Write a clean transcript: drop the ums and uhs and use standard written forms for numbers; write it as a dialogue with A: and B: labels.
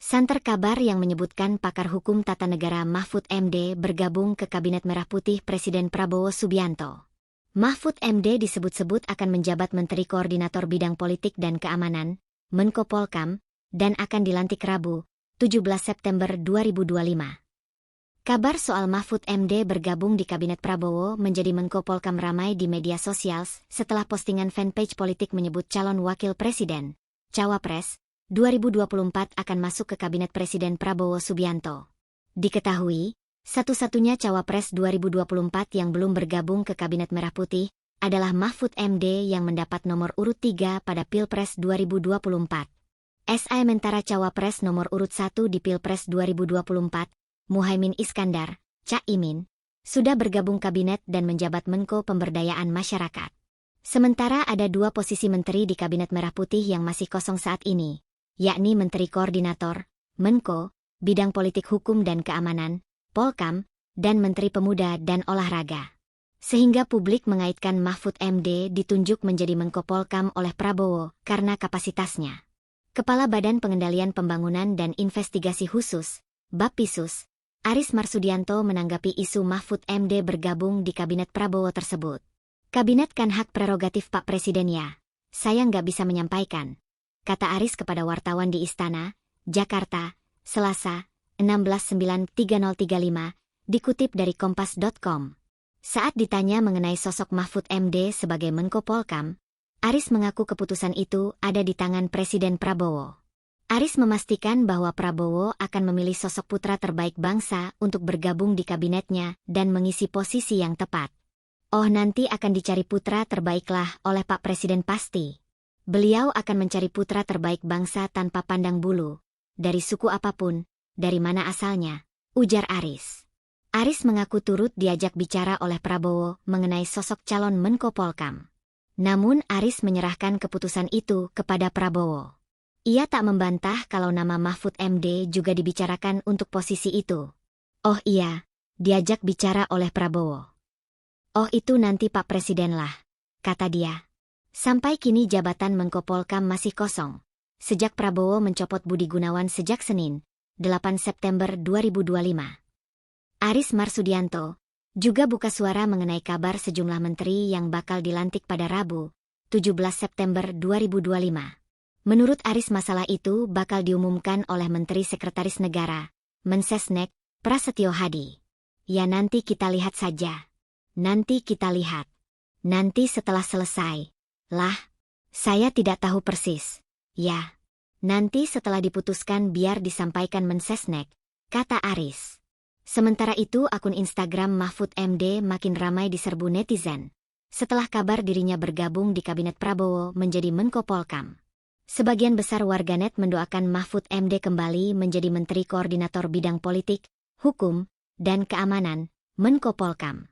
A: Santer kabar yang menyebutkan pakar hukum tata negara Mahfud MD bergabung ke Kabinet Merah Putih Presiden Prabowo Subianto. Mahfud MD disebut-sebut akan menjabat Menteri Koordinator Bidang Politik dan Keamanan, Menko Polkam, dan akan dilantik Rabu, 17 September 2025. Kabar soal Mahfud MD bergabung di Kabinet Prabowo menjadi Menko Polkam ramai di media sosial setelah postingan fanpage politik menyebut calon wakil presiden, Cawapres, 2024 akan masuk ke Kabinet Presiden Prabowo Subianto. Diketahui, satu-satunya Cawapres 2024 yang belum bergabung ke Kabinet Merah Putih adalah Mahfud MD yang mendapat nomor urut 3 pada Pilpres 2024. Sementara Cawapres nomor urut 1 di Pilpres 2024, Muhaimin Iskandar, Caimin, sudah bergabung kabinet dan menjabat Menko Pemberdayaan Masyarakat. Sementara ada 2 posisi menteri di Kabinet Merah Putih yang masih kosong saat ini, yakni Menteri Koordinator, Menko, Bidang Politik Hukum dan Keamanan, Polkam, dan Menteri Pemuda dan Olahraga. Sehingga publik mengaitkan Mahfud MD ditunjuk menjadi Menko Polkam oleh Prabowo karena kapasitasnya. Kepala Badan Pengendalian Pembangunan dan Investigasi Khusus, Bappisus, Aris Marsudianto menanggapi isu Mahfud MD bergabung di Kabinet Prabowo tersebut. Kabinet kan hak prerogatif Pak Presiden ya, saya nggak bisa menyampaikan, kata Aris kepada wartawan di Istana, Jakarta, Selasa, 16/9/3035, dikutip dari kompas.com. Saat ditanya mengenai sosok Mahfud MD sebagai Menko Polkam, Aris mengaku keputusan itu ada di tangan Presiden Prabowo. Aris memastikan bahwa Prabowo akan memilih sosok putra terbaik bangsa untuk bergabung di kabinetnya dan mengisi posisi yang tepat. Oh, nanti akan dicari putra terbaiklah oleh Pak Presiden pasti. Beliau akan mencari putra terbaik bangsa tanpa pandang bulu, dari suku apapun, dari mana asalnya, ujar Aris. Aris mengaku turut diajak bicara oleh Prabowo mengenai sosok calon Menko Polkam. Namun Aris menyerahkan keputusan itu kepada Prabowo. Ia tak membantah kalau nama Mahfud MD juga dibicarakan untuk posisi itu. Oh iya, diajak bicara oleh Prabowo. Oh itu nanti Pak Presiden lah, kata dia. Sampai kini jabatan Menko Polkam masih kosong. Sejak Prabowo mencopot Budi Gunawan sejak Senin, 8 September 2025. Aris Marsudianto juga buka suara mengenai kabar sejumlah menteri yang bakal dilantik pada Rabu, 17 September 2025. Menurut Aris masalah itu bakal diumumkan oleh Menteri Sekretaris Negara, Mensesnek, Prasetyo Hadi. Ya nanti kita lihat saja. Nanti kita lihat. Nanti setelah selesai. Lah, saya tidak tahu persis. Ya, nanti setelah diputuskan biar disampaikan Mensesnek, kata Aris. Sementara itu akun Instagram Mahfud MD makin ramai diserbu netizen setelah kabar dirinya bergabung di Kabinet Prabowo menjadi Menko Polkam. Sebagian besar warganet mendoakan Mahfud MD kembali menjadi Menteri Koordinator Bidang Politik, Hukum, dan Keamanan, Menko Polkam.